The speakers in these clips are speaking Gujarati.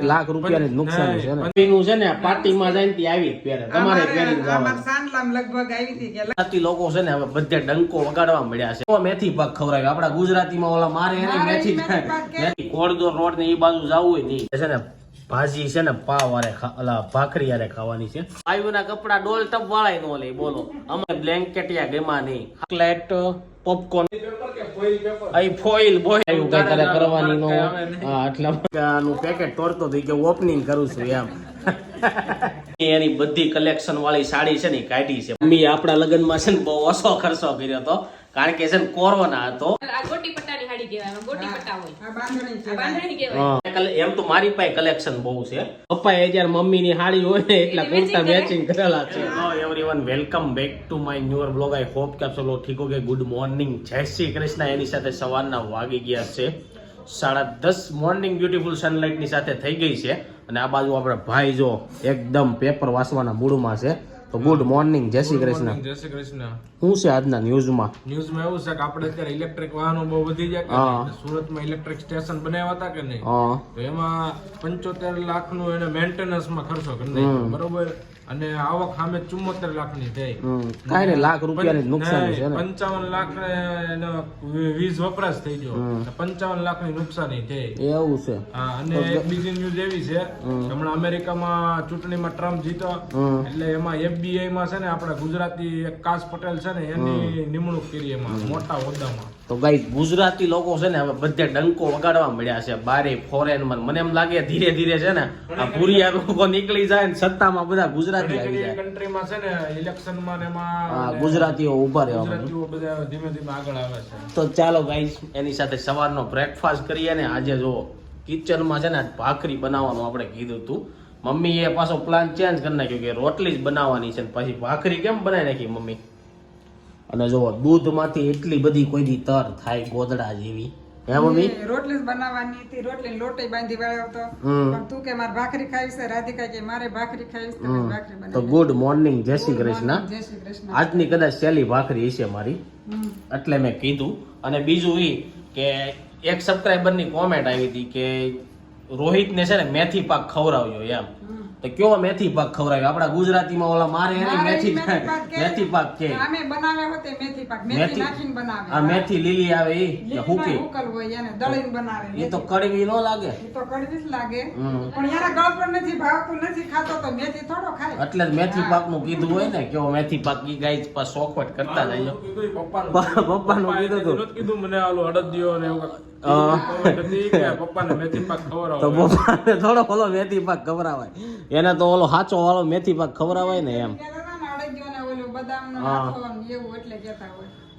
લાખ રૂપિયાની નુકસાન છે ને એનું છે ને પાર્ટીમાં જઈને ત્યાં આવી પહેરે તમારે પહેરીને જવાનું સાંજલામ લગભગ આવી હતી કે ગુજરાતી લોકો છે ને હવે બધે ડંકો વગાડવા મળ્યા છે મેથી પાક ખવડાવ્યો આપડા ગુજરાતીમાં ઓલા મારે એને મેથી કોળદોર રોડ ને એ બાજુ જવું હોય નહીં છે ને ભાજી છે ને પાવ વારે ભાખરી યારે ખાવાની છે આયુના કપડા ડોલ ટપ વાળાય નો લે બોલો અમે બ્લેન્કેટિયા ગેમાં નહીં ચોકલેટ પોપકોર્ન ફોઇલ બોય કઈ કરે કરવાની નો આટલાનું પેકેટ તોડતો થઈ કે ઓપનિંગ કરું છું એમ એની બધી કલેક્શન વાળી સાડી છે ને કાઢી છે મમ્મી આપણા લગ્નમાં છે ને બહુ ઓછો ખર્ચો કર્યો હતો કારણ કે છે ને કોરોના હતો એમ તો મારી પાસે કલેક્શન બહુ છે પપ્પા જયારે મમ્મી ની સાડી હોય ને એટલા કુર્તા મેચિંગ કરેલા છે everyone welcome back to my newer blog I hope કે આપ સૌ લોગ ઠીક હો ગए ગુડ મોર્નિંગ જય શ્રી કૃષ્ણ એની સાથે સવારના વાગી ગયા છે 10:30 મોર્નિંગ બ્યુટીફુલ સનલાઇટ ની સાથે થઈ ગઈ છે અને આ બાજુ આપણે ભાઈ જો એકદમ પેપર વાંચવાના મૂડમાં છે તો ગુડ મોર્નિંગ જય શ્રી કૃષ્ણ જય શ્રી કૃષ્ણ શું છે આજના ન્યૂઝમાં એવું છે કે આપણે અત્યારે ઇલેક્ટ્રિક વાહનો બહુ વધી ગયા કે સુરતમાં ઇલેક્ટ્રિક સ્ટેશન બનાવ્યા હતા કે નહીં તો એમાં 75 લાખ નું એને મેન્ટેનન્સ માં ખર્ચો કરી નાખ્યો બરોબર અને આવક સામે 74 લાખ ની થઈ કાઈ ને લાખ રૂપિયાની નુકસાન છે ને 55 લાખ એનો વીજ વપરાશ થઈ ગયો 55 લાખ ની નુકસાની થઈ એવું છે અને એક બીજી ન્યૂઝ એવી છે હમણાં અમેરિકામાં ચૂંટણીમાં ટ્રમ્પ જીતો એટલે એમાં FBI માં છે ને આપણા ગુજરાતી એક કાશ પટેલ છે ને એની નિમણૂક કરી એમાં મોટા હોદ્દામાં તો ગાઈસ ગુજરાતી લોકો છે ને હવે બધે ડંકો વગાડવા મળ્યા છે બારે ફોરેન માં મને એમ લાગે ધીરે ધીરે છે ને આ ભૂરિયા લોકો નીકળી જાય ને સત્તામાં બધા ગુજરાતી આવી જાય કન્ટ્રીમાં છે ને ઇલેક્શનમાં ને એમાં ગુજરાતીઓ ઉભા રહેવા ગુજરાતીઓ બધા ધીમે ધીમે આગળ આવે છે તો ચાલો ગાઈસ એની સાથે સવારનો બ્રેકફાસ્ટ કરીએ ને આજે જો કિચનમાં છે ને ભાખરી બનાવવાનું આપણે કીધું હતું મમ્મીએ પાછો પ્લાન ચેન્જ કરી નાખ્યો કે રોટલી જ બનાવવાની છે ને પછી ભાખરી કેમ બનાવી નાખી મમ્મી અને જો દૂધમાંથી એટલી બધી કોઈ દી તર થાય ગોદડા જેવી હે મમ્મી રોટલી બનાવવાની હતી રોટલી લોટે બાંધી વાળ્યો હતો પણ તું કે મારે ભાખરી ખાવી છે રાધિકા કે મારે ભાખરી ખાવી છે તો ભાખરી બનાવી તો ગુડ મોર્નિંગ જય શ્રી કૃષ્ણ જય શ્રી કૃષ્ણ આજની કદાચ સહેલી ભાખરી હશે મારી એટલે મેં કીધું અને બીજું એ કે એક સબસ્ક્રાઇબર ની કોમેન્ટ આવી હતી કે રોહિત ને છે ને મેથી પાક ખવડાવ્યો એમ તો કેવો મેથી પાક ખવડાવ્યો આપડા ગુજરાતીમાં ઓલા મારે એને મેથી પાક કે અમે બનાવ્યા હોતે મેથી પાક મેથી નાખીને બનાવે આ મેથી લીલી આવે એ હુકી હુકલ હોય એને દળીને બનાવે એ તો કડવી ન લાગે એ તો કડવી જ લાગે પણ યાર ગળ પર નથી ભાવતું નથી ખાતો તો મેથી થોડો ખાય એટલે જ મેથી પાક નું કીધું હોય ને કેવો મેથી પાક ઈ ગાઈસ પર સોખવટ કરતા જઈએ પપ્પાનું કીધું મને આલો અડદિયો ને એવું પપ્પાને મેથી પાક ખવડાવો તો પપ્પાને થોડો ઓલો મેથી પાક ખવડાવાય એને તો ઓલો સાચો વાળો મેથી પાક ખવડાવાય ને એમ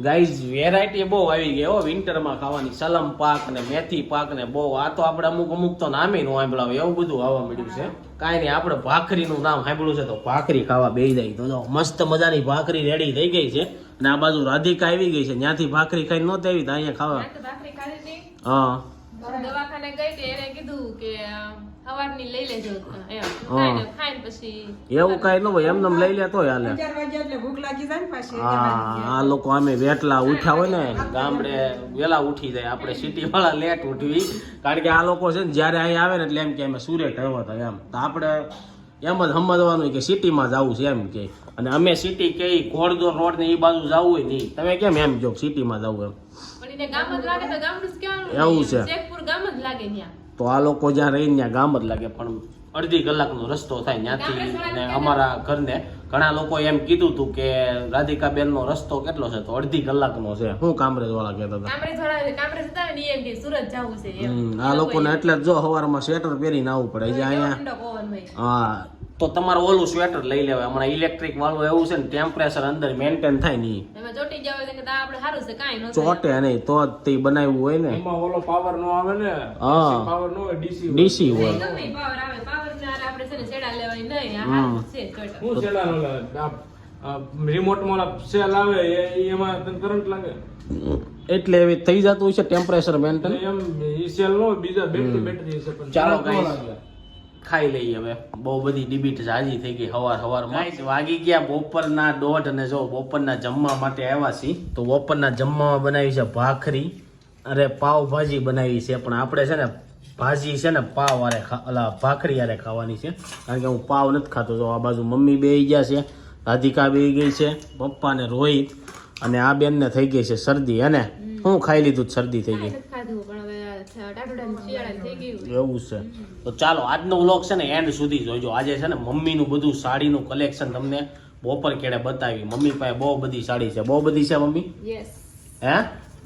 ગાઈઝ વેરાયટી બહુ આવી ગઈ હો વિન્ટરમાં ખાવાની સલમ પાક ને મેથી પાક ને બહુ આ તો આપણે અમુક તો નામે નું સાંભળાવે એવું બધું આવવા મળ્યું છે કાંઈ નહીં આપણે ભાખરીનું નામ સાંભળ્યું છે તો ભાખરી ખાવા બેસી જાય તો મસ્ત મજાની ભાખરી રેડી થઈ ગઈ છે અને આ બાજુ રાધિકા આવી ગઈ છે ત્યાંથી ભાખરી ખાઈ નહોતી આવી તો અહીંયા ખાવા હા દવાખાને ગઈ હતી એને કીધું કે સવારની લઈ લેજો એમ ખાઈને પછી એવું કાઈ ન હોય એમને લઈ લે તોય હાલે 4 વાગ્યા એટલે ભૂખ લાગી જાય ને પાછી આ લોકો આમે વેટલા ઉઠ્યા હોય ને ગામડે વેલા ઉઠી જાય આપણે સિટી વાળા લેટ ઉઠવી કારણ કે આ લોકો છે ને જયારે અહીંયા આવે ને એટલે એમ કે અમે સુરત આવ્યા હતા એમ તો આપણે એમ જ સમજવાનું કે સિટીમાં જવું છે એમ કે અને અમે સિટી કે ઘોડદોર રોડ ને એ બાજુ જવું હોય નહીં તમે કેમ એમ જો સિટીમાં જવું એમ એવું છે તો આ લોકો જ્યાં રહીને ત્યાં ગામ જ લાગે પણ અડધી કલાકનો રસ્તો થાય ત્યાંથી ને અમારા ઘરને ઘણા લોકો એમ કીધું હતું કે રાધિકા બેન નો રસ્તો કેટલો છે તો અડધી કલાકનો છે હું કામરેજ વાળા કહેતા હતા આ લોકોને એટલે જ જો સવારમાં સ્વેટર પહેરીને આવવું પડે છે અહીંયા હા તો તમારે ઓલું સ્વેટર લઈ લેવાય હમણાં ઇલેક્ટ્રિક વાળું એવું છે ને ટેમ્પરેચર અંદર મેન્ટેન થાય નહીં ચોટે નહીં તો જ તે બનાવ્યું હોય ને એમાં ઓલો પાવર નો આવે ને હા પાવર નો હોય ડીસી હોય રિમોટ માં સેલ આવે એમાં કરંટ લાગે એટલે એવી થઈ જતું હોય છે ટેમ્પરેચર મેન્ટેન એમ ઈ સેલ નો બીજા બેટરી છે પણ ચાલો ગાઈસ ખાઈ લઈએ હવે બહુ બધી ડિબીટ જાજી થઈ ગઈ હવારમાં વાગી ગયા બપોરના 1:30 અને જો બપોરના જમવા માટે આવ્યા છીએ તો બપોરના જમવામાં બનાવી છે ભાખરી અરે પાવભાજી બનાવી છે પણ આપણે છે ને ભાજી છે ને પાવ વારે ભાખરી યારે ખાવાની છે, કારણ કે હું પાવ નથી ખાતો. તો આ બાજુ મમ્મી બેહી ગયા છે, રાધિકા બેહી ગઈ છે, પપ્પા ને રોહિત, અને આ બેન ને થઈ ગઈ છે શરદી. અને હું ખાઈ લીધું શરદી થઈ ગઈ એવું છે. તો ચાલો આજનો વ્લોગ છે ને એન્ડ સુધી જોઈજો. આજે છે ને મમ્મીનું બધું સાડીનું કલેક્શન તમને બપોર કેડે બતાવી. મમ્મી પાસે બહુ બધી સાડી છે. બહુ બધી છે મમ્મી? હે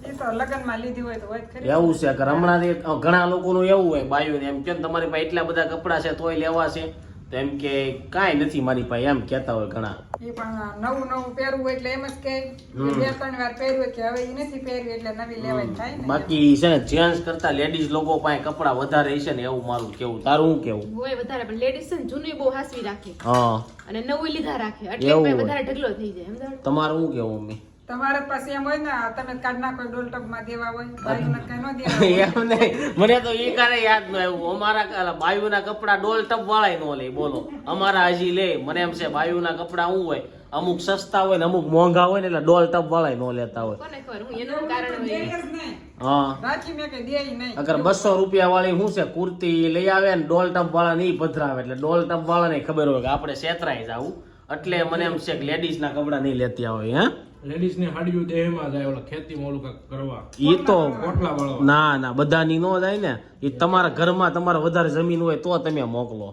એ તો લગનમાં લીધી હોય તો હોય જ ખરી. એવું છે કે હમણાં ઘણા લોકોનું એવું હોય બાયુને એમ કે તમારી પાસે એટલા બધા કપડા છે તોય લેવા છે, તો એમ કે કાંઈ નથી મારી પાસે, એમ કહેતા હોય ઘણા. એ પણ નવું નવું પહેરવું હોય એટલે એમ જ કે 2-3 વાર પહેર્યું કે હવે એ નથી પહેર્યું એટલે નવી લેવાય થાય ને. બાકી છે ને જેન્ટ્સ કરતા લેડીઝ લોકો પાસે કપડા વધારે છે ને એવું મારું કેવું. તારું શું કેવું? હોય વધારે, પણ લેડીઝ છે ને જૂની બહુ હાસવી રાખે હા અને નવું લીધા રાખે એટલે એવું ભાઈ હોય. વધારે ઢગલો થઈ જાય. સમજાણું? તમારું શું કેવું મમ્મી? તમારે પાસે એમ હોય ને તમે કાઢ નાખો ડોલ ટબમાં દેવા હોય, બાયુને કઈ ન દેવા હોય. એમ નહીં, મને તો એ કારે યાદ ન આવ્યું. અમારા બાયુના કપડા ડોલ ટપ વાળાય ન લે. બોલો અમારા હજી લે. મને એમ છે બાયુના કપડા શું હોય, અમુક સસ્તા હોય ને અમુક મોંઘા હોય ને એટલે ડોલ ટપ વાળાય ન લેતા હોય. કોને ખબર હું એનું કારણ હોય. દે જ નહીં. હા રાખી મેં કઈ દે નહીં. અગર 200 રૂપિયા વાળી શું છે કુર્તી લઈ આવે ને ડોલ ટપ વાળા નહીં પધરાવે, એટલે ડોલ ટપ વાળા ને ખબર હોય કે આપણે છેતરાઈ જાવું. એટલે મને એમ છે કે લેડીઝ ના કપડા નહીં લેતી હોય. હે લેડીઝ ની હાડીઓ દેહમાં જાય ઓલા ખેતીમાં ઓલું કાંઈક કરવા, ઈ તો પોટલા વાળવા. ના બધાની નો જાય ને. એ તમારા ઘરમાં તમારે વધારે જમીન હોય તો તમે મોકલો,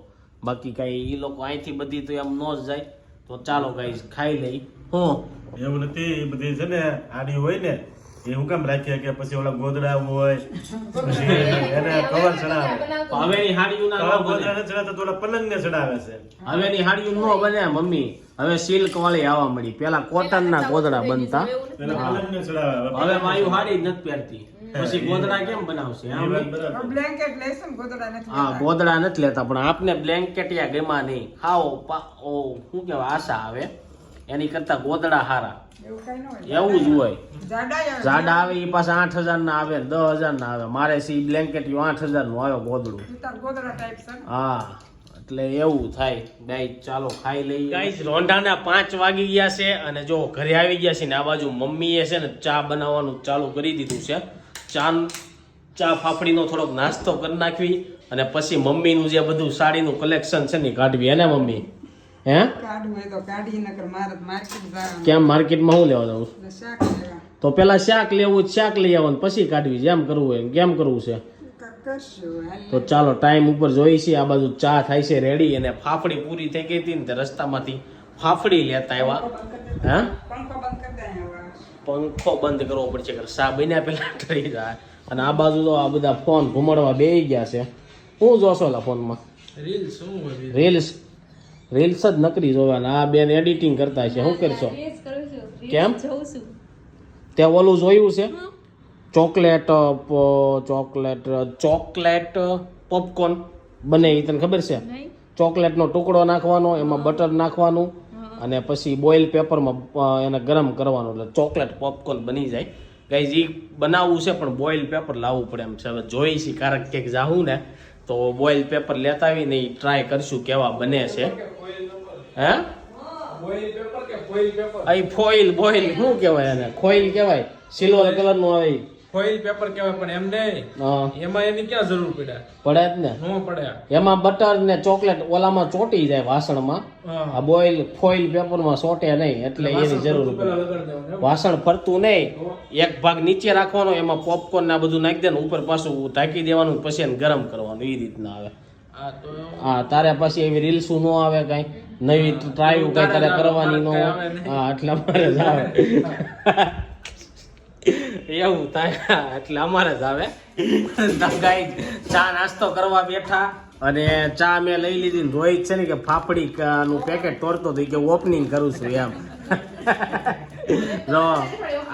બાકી કઈ ઈ લોકો અહીંથી બધી તો એમ નો જ જાય. તો ચાલો ગાઈસ ખાઈ લઈ. હું એવું નથી, એ બધી છે ને આડી હોય ને એ હું કેમ રાખીએ કે પછી ઓલા ગોદડા હોય પછી એને કવર ચડાવે. હવેની હાડીયું ના કવર નો બને. ગોદડા ચડાવતા તો ઓલા પલંગ ને ચડાવે છે. હવેની હાડીયું નો બને મમ્મી. હવે સિલ્ક વાળી આવવા મળી. પેલા કોટન ના ગોદડા બનતા. પેલા પલંગ ને ચડાવે. હવે માયુ હાડી જ નથી પહેરતી, પછી ગોદડા કેમ બનાવશે? એ વાત બરાબર. બ્લેન્કેટ લેશું ને ગોદડા નથી હા લેતા. ગોદડા નથી લેતા, પણ આપને બ્લેન્કેટિયા ગેમાં નહીં. હાવ શું કેવાય આશા આવે એની કરતા ગોદડા હારા. એવું કઈ ન હોય. એવું જ હોય. જાડા આવે. જાડા આવે એ પાછા 8,000 ના આવે, 10,000 ના આવે. મારે સી બ્લેન્કેટિયું 8,000 નું આવ્યો ગોદડું. ઉતાર ગોદડા ટાઈપ છે ને. હા એટલે એવું થાય. ગાઈસ ચાલો ખાઈ લઈએ. ગાઈસ રોંઢાના 5 વાગી ગયા છે અને જો ઘરે આવી ગયા છે ને આ બાજુ મમ્મીએ છે ને ચા બનાવવાનું ચાલુ કરી દીધું છે. ચા ફાફડીનો થોડોક નાસ્તો કરી નાખવી અને પછી મમ્મીનું જે બધું સાડીનું કલેક્શન છે ને કાઢવી. હે ને મમ્મી? હે કાઢવું હોય તો કાઢી નકર મારે માર્કેટ જવાનું. કેમ માર્કેટમાં શું લેવા જવું? એટલે શાક લેવા. તો પેલા શાક લેવું, શાક લઈ આવવાનું પછી કાઢવી. જેમ કરવું હોય કેમ કરવું છે. કરશું હાલ. તો ચાલો ટાઈમ ઉપર જોઈ છે. આ બાજુ ચા થાય છે રેડી અને ફાફડી પૂરી થઈ ગઈ હતી ને તે રસ્તામાંથી ફાફડી લેતા આવ્યા. હા પંખો બંધ કરી દે હવે. પંખો બંધ કરવો પડશે કે સા બન્યા પેલા ઠરી જાય. અને આ બાજુ તો આ બધા ફોન ઘુમાડવા બેસી ગયા છે. હું જોશો ઓલા ફોનમાં? રીલ શું હોય? રીલ્સ જ નકરી જોવાના. આ બેન એડિટિંગ કરતા છે. શું કરશો? Yes, કરું છું. કેમ? જોઉં છું. તે ઓલું જોયું છે ચોકલેટ પોપકોર્ન બને એ તને ખબર છે? નહીં? ચોકલેટનો ટુકડો નાખવાનો, એમાં બટર નાખવાનું અને પછી બોઇલ પેપરમાં એને ગરમ કરવાનું એટલે ચોકલેટ પોપકોર્ન બની જાય. ગાઈઝ ઈ બનાવવું છે પણ બોઇલ પેપર લાવવું પડે એમ છે. હવે જોઈ છે કારણ કે જાઉં ને તો બોઇલ પેપર લેતા આવીને એ ટ્રાય કરશું કેવા બને છે. હે ફોઇલ પેપર કે ફોઇલ પેપર? અહીં ફોઇલ બોઇલ શું કહેવાય એને? ખોઇલ કહેવાય. સિલ્વર કલરનું આવે ઈ. ફોઇલ પેપર કહેવાય પણ એમ નહીં, હા એમાં એની ક્યાં જરૂર પડે? પડે જ ને. ન પડે. એમાં બટર ને ચોકલેટ ઓલામાં ચોટી જાય વાસણમાં. હા. આ બોઇલ ફોઇલ પેપરમાં ચોટે નહીં એટલે એની જરૂર પેલા પડે. લગાડી દેવાનું એમ? વાસણ ફરતું નહીં, એક ભાગ નીચે રાખવાનો, એમાં પોપકોર્ન ના બધું નાખી દેવાનું, ઉપર પાછું ઢાંકી દેવાનું, પછી એને ગરમ કરવાનું. એ રીતના આવે. આ તો હા તારે પછી એવી રીલ્સું ન આવે કઈ નવી ટ્રાય કઈ તારે કરવાની ન હોય. હા એટલે અમારે જ આવે. એવું થાય એટલે અમારે જ આવે. ગાઈસ ચા નાસ્તો કરવા બેઠા અને ચા મેં લઈ લીધી ને રોહિત છે ને કે ફાફડી નું પેકેટ તોડતો હતો કે ઓપનિંગ કરું છું એમ. જો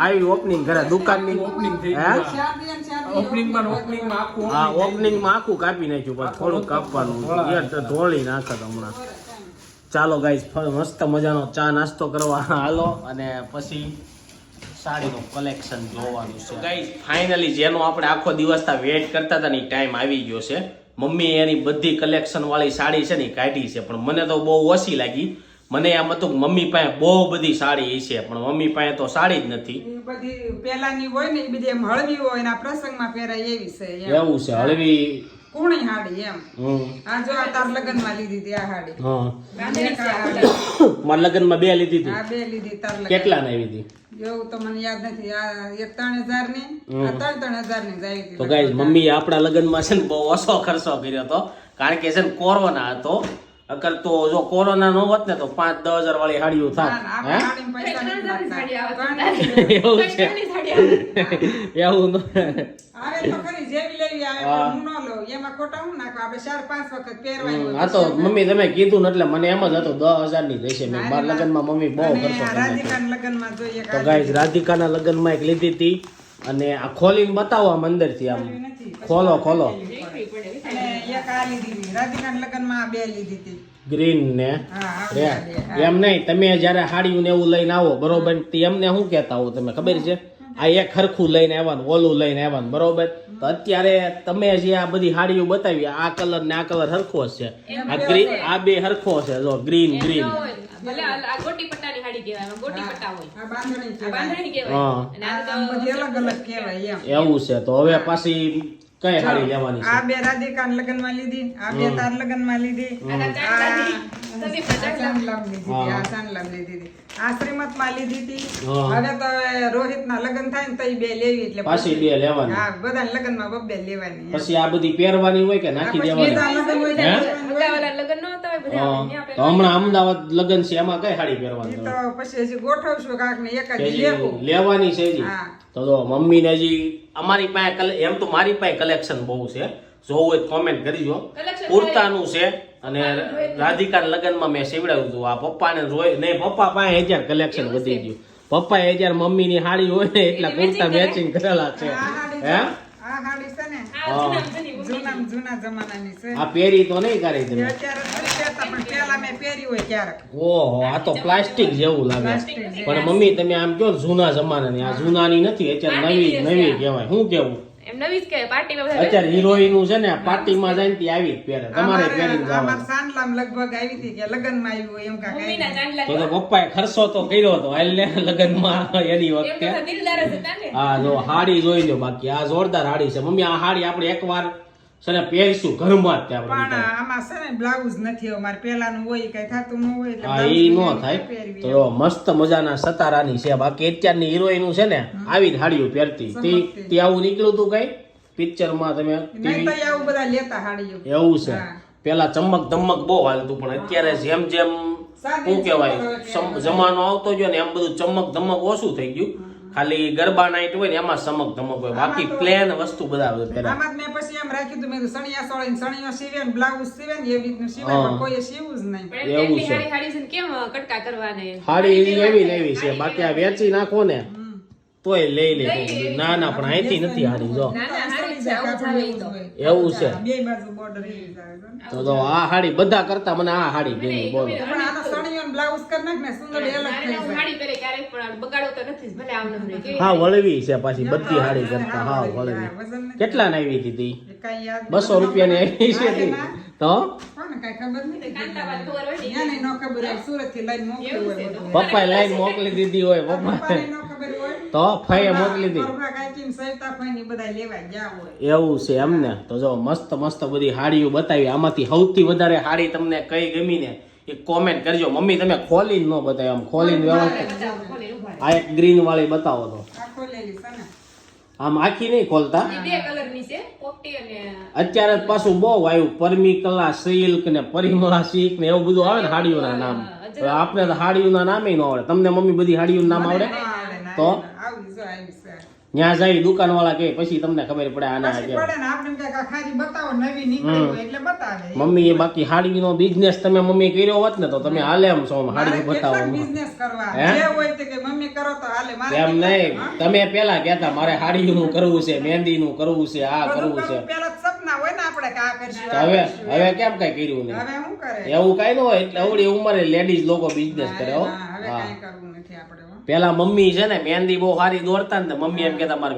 આવી ઓપનિંગ કરે દુકાનની ઓપનિંગ થઈ હે? ગયું. ચાર દી અને ચાર દી ઓપનિંગમાં આખું હા ઓપનિંગમાં આખું કાપી નાખ્યું પણ થોડું કાપવાનું એ તો ધોળી નાખત હમણાં. ચાલો ગાઈસ મસ્ત મજાનો ચા નાસ્તો કરવા હાલો અને પછી સાડીનું કલેક્શન જોવાનું છે. ગાઈસ ફાઇનલી જેનો આપણે આખો દિવસથી વેઇટ કરતા હતા ને ટાઈમ આવી ગયો છે. મમ્મી એની બધી કલેક્શન વાળી સાડી છે ને કાઢી છે પણ મને તો બહુ ઓછી લાગી. મને એમ હતું કે મમ્મી પાસે બહુ બધી સાડી છે પણ મમ્મી પાસે તો સાડી જ નથી. એ બધી પેલાની હોય ને એ બધી એમ હળવી હોય ને આ પ્રસંગમાં પહેરાય એવી છે એમ. એવું છે હળવી કુણી હાડી એમ હમ આ જો આ તાર લગ્નમાં લીધી હતી આ હાડી હા એક આ હાડી. મારા લગ્નમાં 2 લીધી હતી. આ 2 લીધી તાર લગ્ન કેટલા ને આવી હતી? એવું તો મને યાદ નથી આ એક 3000 ની આ 3,000 ની જ આવી તો હતી ગાઈઝ મમ્મીએ આપણા લગ્નમાં છે ને બહુ ઓછો ખર્ચો કર્યો હતો કારણ કે છે ને કોરોના હતો અગર તો જો કોરોના ન હોત ને તો 5-10 હજાર વાળી હાડીઓ થાત. આપણે હાડીમાં પૈસા નથી લાગતા. એવું છે એવું ન- આવે તો ખરી જેવી લેવી આવે પણ હું ન લઉં એમાં ખોટા હું નાખું આપણે 4-5 વખત પહેરવાય હોય. આ તો મમ્મી તમે કીધું ને એટલે મને એમ જ હતું 10,000 ની જશે. મેં મારા લગ્નમાં મમ્મી બહુ અને ખર્ચો આ કર્યો. રાધિકાના લગ્નમાં જોઈએ તો ગાઈઝ રાધિકાના લગ્નમાં એક લીધી હતી અને આ ખોલીને બતાવો આમ અંદરથી આમ નથી ખોલો ખોલો અને એક આ લીધી હતી રાધિકાના લગ્નમાં આ 2 લીધી હતી ગ્રીન ને હા આ રેડ. બે. એમ નહીં તમે જયારે હાડીયું ને એવું લઈને આવો બરોબર તો એમને શું કહેતા હો તમે ખબર છે આ એક હરખું લઈને આવવાનું ઓલું લઈને આવવાનું બરોબર તો અત્યારે તમે જે આ બધી હાડીઓ બતાવી આ કલર ને આ કલર હરખો જ છે આ ગ્રીન આ બે હરખો છે જો ગ્રીન ગ્રીન ભલે આ ગોટી પટ્ટાની હાડી કહેવાય આમાં ગોટી પટ્ટા હોય આ બાંધણી આ કહેવાય. બાંધણી હા. કહેવાય અને આ આમ બધી અલગ અલગ કહેવાય એમ એવું છે તો હવે પાછી કઈ હાડી લેવાની છે આ 2 રાધિકાના લગ્નમાં લીધી આ 2 તાર લગ્નમાં લીધી આ ચાંદલાની સદી આ ચાંદલામ લીધી હતી, આ ચાંદલામ લીધી હતી. આ શ્રીમતમાં લીધી હતી હા. હવે તો રોહિતના લગ્ન થાય ને તો ઈ 2 લેવી એટલે પાછી 2 લેવાની હા બધાના લગ્નમાં 2 લેવાની એમ. પછી આ બધી પહેરવાની હોય કે નાખી પછી દેવાની બીજા લગ્ન હોય હે? ત્યારે અમદાવાદના લગ્ન ન હતા હોય બધા હા. ત્યાં તો હમણાં અમદાવાદ લગ્ન છે એમાં કઈ હાડી પહેરવાની ઈ તો પછી હજી ગોઠવશું કાંક ને એક જ હજી લેવું લેવાની છે હજી હા. તો જો મમ્મીને હજી અમારી પાસે એમ તો મારી પાસે કલેક્શન બહુ છે જોવું હોય કોમેન્ટ કરજો Collection કુર્તાનું છે અને રાધિકાના લગ્નમાં મેં સીવડાવ્યું હતું આ પપ્પાને જોઈ નહીં પપ્પા પાસે હજાર કલેક્શન વધી ગયું પપ્પાએ હજાર મમ્મીની હાડી હોય ને એટલા કુર્તા મેચિંગ કરેલા છે આ હાડી હે આ હાડી છે ને આ જૂના જૂની જૂના જમાનાની છે આ પહેરી તો નહીં કરી એ તમે અત્યારે નથી પહેરતા પણ પેલા મેં પહેરી હોય ક્યારેક ઓહો આ તો પ્લાસ્ટિક જેવું લાગે પણ મમ્મી તમે આમ કહો ને જૂના જમાનાની આ જૂનાની નથી અત્યારે નવી નવી કહેવાય શું કેવું એમ નવી જ કહેવાય પાર્ટીમાં બધા અત્યારે હિરોઈનું છે ને પાર્ટીમાં જાય ને ત્યાં આવી જ પહેરે તમારે પહેરીને અમાર જવાનું સાંડલામ લગભગ આવી હતી કે લગ્નમાં આવ્યું હોય એમ કાંઈક મમ્મીના આવી. ચાંદલા તો પપ્પાએ ખર્ચો તો કર્યો હતો હાલ ને લગ્નમાં એની એમ વખતે તો દિલદાર જ હતા ને હા જો હાડી જોઈ લો બાકી આ જોરદાર હાડી છે મમ્મી આ હાડી આપણે એકવાર છે ને પહેરીશું ઘરમાં જ ત્યાં પણ આપણે આમાં છે ને બ્લાઉઝ નથી અમારે પેલાનું હોય કઈ થતું ન હોય એટલે હા blouse ઈ નો નથી થાય પહેરવી. તો મસ્ત મજાના સતારાની છે બાકી અત્યારની હિરોઈનું છે ને આવી જ હાડીઓ પહેરતી તે આવું નીકળ્યું હતું કઈ પિક્ચરમાં તમે નહીં તો આવું બધા લેતા હાડીઓ એવું છે હા. પેલા ચમક ધમક બહુ હાલતું પણ અત્યારે જેમ જેમ સાદી શું કહેવાય સિમ્પલ જમાનો આવતો ગયો ને એમ બધું ચમક ધમક ઓછું થઈ ગયું ખાલી ગરબા નાઈટ હોય ને એમાં ચમક ધમક હોય બાકી પ્લેન વસ્તુ બધા પહેરે આમાં જ મેં પછી એમ રાખ્યું હતું મેં કીધું સણિયા સોળીને સણિયો સીવે ને બ્લાઉઝ સીવે ને એવી રીતનું સીવે પણ કોઈએ સીવું જ નહીં પણ એવું એટલી છે. હારી હારી છે ને કેમ કટકા કરવાને હાડી એવી ને એવી છે બાકી આ વેચી નાખો ને તોય લઈ લે કોક દી. ના ના પણ અહીંથી નથી હાડી જો ના ના હારી જ છે આવું જ આવે ઈ તો એવું છે બે બાજુ બોર્ડર એવી જ આવે છે. તો આ હાડી બધા કરતા મને આ હાડી ગમી બોલો પણ આનો સણિયો ને બ્લાઉઝ કરી નાખ ને સુંદર અલગ મારે થઈ હું જાય હાડી પહેરે ક્યારેક પણ બગાડો તો નથી જ. ભલે આમ નમરે કેવી હા વળવી છે પાછી બધી હાડી કરતા હા વળવી વજન નથી. કેટલા ને આવી હતી એ કાંઈ યાદ 200 રૂપિયાની આવી છે તી. તો કોને કાંઈ ખબર નથી. કાંતાવાળ ખબર હોય ને ન્યાને નો ખબર હોય સુરત થી લઈને મોકલ્યું હોય બધું. પપ્પાએ લાઈન મોકલી દીધી હોય પપ્પા પપ્પાને નો ખબર હોય તો ફઈએ મોકલી દીધી પરભા કાકીને સવિતા ફઈને બધા લેવા ગયા હોય એવું છે એમને તો જો મસ્ત મસ્ત બધી હાડીઓ બતાવી આમાંથી સૌથી વધારે હાડી તમને કઈ ગમી ને એ કોમેન્ટ કરજો મમ્મી તમે ખોલીને ન બતાવી આમ ખોલીને વ્યવસ્થિત બતાવો, ખોલી ઊભા રહે. આ એક ગ્રીન વાળી બતાવો તો આ ખોલેલી છે ને આમ આખી નહીં ખોલતા ઈ બે કલરની છે પોપટી અને અત્યારે જ પાછું બહુ આવ્યું પરમિકલા સિલ્ક ને પરિમળા સિલ્ક ને એવું બધું આવે ને હાડીઓના નામ હવે આપણે તો હાડીઓના નામે ન આવડે તમને મમ્મી બધી હાડીઓના નામ આવડે ના આવડે ના તો? આવી જો આવી છે ત્યાં જાય દુકાન વાળા કે પછી તમને ખબર પડે આના પછી કેમ પડે ને આપણે એમ કહે કે આ ખાલી બતાવો નવી નીકળી હોય એટલે બતાવે મમ્મી એ બાકી હાડીનો બિઝનેસ તમે મમ્મી કર્યો હોત ને તો તમે હાલે એમ છો હાડી બતાવો બિઝનેસ કરવા હે? જે હોય તે કે મમ્મી કરો તો હાલે મારે એમ નહીં તમે પેલા કહેતા મારે હાડીનું કરવું છે મહેંદીનું કરવું છે આ બધું કરવું છે પેલા જ સપના હોય ને આપણે કે આ કરશું તો આ હવે કરશું. હવે કેમ કઈ કર્યું નહીં હવે શું કરે એવું કઈ ન હોય એટલે અવળી ઉંમરે લેડીઝ લોકો બિઝનેસ કરે હો ના, હવે હા કાંઈ કરવું નથી આપણે હો. પેલા મમ્મી છે ને મહેંદી બહુ સારી દોરતા ને મમ્મી એમ કહેતા મારે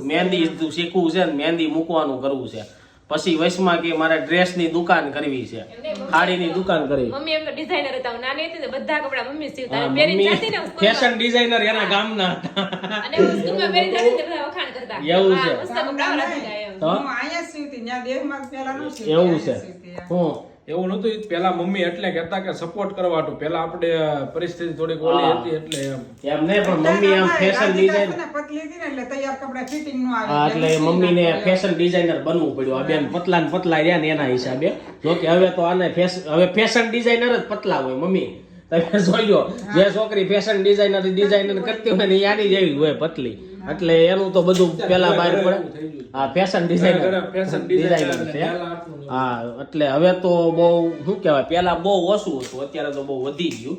મહેંદી શીખવું છે ને મહેંદી મૂકવાનું કરવું છે પછી વચમાં કે મારે ડ્રેસની દુકાન કરવી છે સાડીની દુકાન કરવી મમ્મી એમ ડિઝાઇનર હતા હું નાની હતી ને બધા કપડા મમ્મી સીવતા હા, અને પહેરીને મમ્મી જાતી ને સ્કૂલમાં. ફેશન ડિઝાઇનર એના ગામના હતા. અને હું સ્કૂલમાં પહેરીને જાતી ને બધા વખાણ કરતા એવું હા, છે. મસ્ત કપડાં વાળા હતા એમ. તો હું અહીંયા જ સીવતી, ત્યાં દેહમાં જ પહેલા ન સીવતી, એવું અહીંયા છે જ સીવતી, હા. હું એવું નતું પેલા મમ્મી એટલે કહેતા કે સપોર્ટ કરવા હતું. પેલા આપણે પરિસ્થિતિ થોડીક ઓલી હા. હતી એટલે એમ. એમ નહીં પણ મમ્મી આમ ફેશન રાધિકા ડિઝાઇન છે ને પતલી હતી ને એટલે તૈયાર કપડા ફિટિંગ નું આવે હા એટલે મમ્મીને ફેશન ડિઝાઇનર બનવું પડ્યું આ બેન પતલા ને પતલા રહ્યા ને એના હિસાબે જો કે હવે તો આને હવે ફેશન ડિઝાઇનર જ પતલા હોય મમ્મી તમે જોઈ લો જે છોકરી ફેશન ડિઝાઇનર કરતી હોય ને એ આની જેવી હોય પતલી એટલે એનું તો બધું પેલા બહાર પડે હા ફેશન ડિઝાઇનર છે હા એટલે હવે તો બહુ શું કહેવાય પેલા બહુ ઓછું હતું અત્યારે તો બહુ વધી ગયું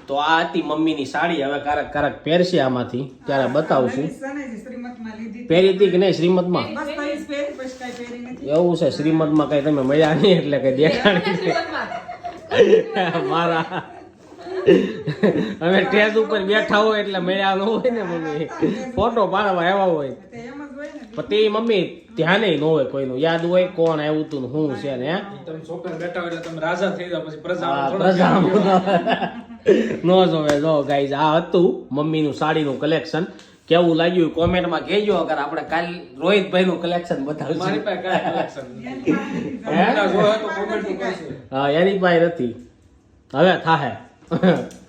તો આ હતી મમ્મીની સાડી હવે કારક પહેરશે આમાંથી ત્યારે બતાવશું શ્રીમતમાં લીધી પહેરી હતી કે નહીં શ્રીમતમાં બસ તો ઈ જ પહેરી, પછી કાંઈ પહેરી નથી. એવું છે શ્રીમતમાં કઈ તમે મળ્યા નહીં એટલે કઈ દેખાડી મારા અમે સ્ટેજ ઉપર બેઠા હોય એટલે મળ્યા ન હોય ને મમ્મી ફોટો પાડવા આવ્યા હોય તે એમ જ હોય ને. પણ તે મમ્મી ધ્યાને ન હોય કોઈનું યાદ હોય કોણ આવ્યું તું ને શું છે ને હે? તમે છોકરા બેઠા હોય એટલે તમે રાજા થઈ જાવ પછી આ પ્રજા નો જોવે જો ગાઈઝ આ હતું મમ્મીનું સાડીનું કલેક્શન કેવું લાગ્યું કોમેન્ટમાં કહેજો અગર આપણે કાલ રોહિતભાઈ નું કલેક્શન બતાવશું મારી પાસે કાંઈ collection નથી. હે? હમણાં જો હોય તો comment માં કહેજો. હા એની પાસે નથી હવે થાહે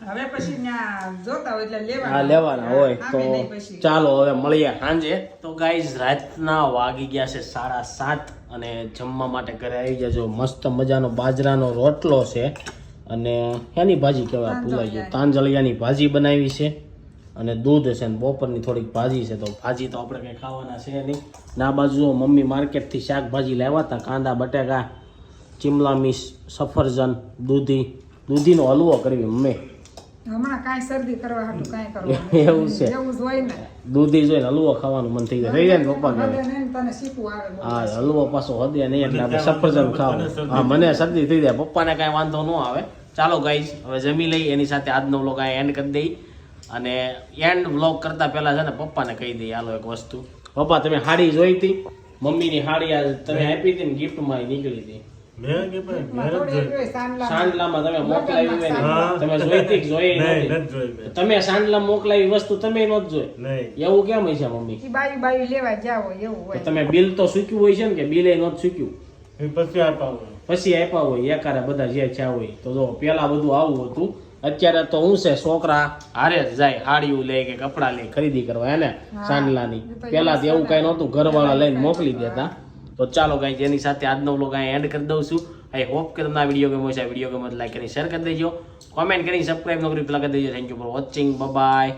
હવે પછી ન્યા જોતા હોય એટલે હા લેવાના હોય તો આમે નહીં પછી. ચાલો હવે મળીએ સાંજે તો ગાઈઝ રાતના વાગી ગયા છે 7:30 અને જમવા માટે ઘરે આવી જજો મસ્ત મજાનો બાજરાનો રોટલો છે અને એની ભાજી કહેવાય ભૂલાઈ ગયું તાંજળિયાની ભાજી બનાવી છે અને દૂધ છે ને બપોરની થોડીક ભાજી છે તો ભાજી તો આપણે કંઈ ખાવાના છે નહીં ના બાજુ જો મમ્મી માર્કેટથી શાકભાજી લાવ્યા હતા કાંદા બટેકા ચીમલા મિર્ચ સફરજન દૂધીનો હલવો કરવી મમ્મી હમણાં કાંઈ શરદી કરવા હાટું કાંઈ કરવાનું. એવું છે એવું જ હોય ને. દૂધી જોઈને હલવો ખાવાનું મન થઈ જાય ને પપ્પા હદે નહીં ને તને શીખવું આવે બહુ. હા હલવો પાછો હદે નહીં એટલે આપણે સફરજન ખાવાનું હા મને શરદી થઈ જાય પપ્પાને કાંઈ વાંધો ન આવે ચાલો ગાઈઝ હવે જમી લઈ એની સાથે આજનો વ્લોગ આ એન્ડ કરી દઈ અને એન્ડ વ્લોગ કરતા પહેલા છે ને પપ્પાને કહી દઈએ હાલો એક વસ્તુ પપ્પા તમે હાડી જોઈ હતી મમ્મીની હાડી આ તમે આપી હતી ને ગિફ્ટમાં નીકળી હતી મેં કે ભાઈ માં મેં થોડી એવી હોય, સાંડલા. સાંડલામાં તમે મોકલાવી હોય હા. ને તમે જોઈ હતી કે જોઈ નહીં નહોતી? નથી જોઈ મેં તમે સાંડલા મોકલાવી વસ્તુ તમે નહોતી જોઈ નહીં એવું કેમ હોય છે મમ્મી ઈ બાયું લેવા જાવ એવું તો હોય. તમે બિલ તો ચૂક્યું હોય છે ને કે બિલે નહોતું ચૂક્યું એ પછી આપાવું પછી આપ્યા હોય એકારે બધા જે થયા હોય તો જો પેલા બધું આવું હતું અત્યારે તો હું છે છોકરા હારે જ જાય હાડીઓ લે કે કપડા લે ખરીદી કરવા એને સાંડલાની પેલા તો એવું કઈ નહોતું ઘરવાળા લઈને મોકલી દેતા તો ચાલો ગાઈસ એની સાથે આજનો વ્લોગ અહીં એન્ડ કરી દઉં છું આઈ હોપ કે તમને આ વિડીયો ગમ્યો છે આ વિડીયો ગમે તો લાઈક કરી શેર કરી દેજો કોમેન્ટ કરી સબસ્ક્રાઇબ ન કરી પેલા કરી દેજો thank you for watching bye bye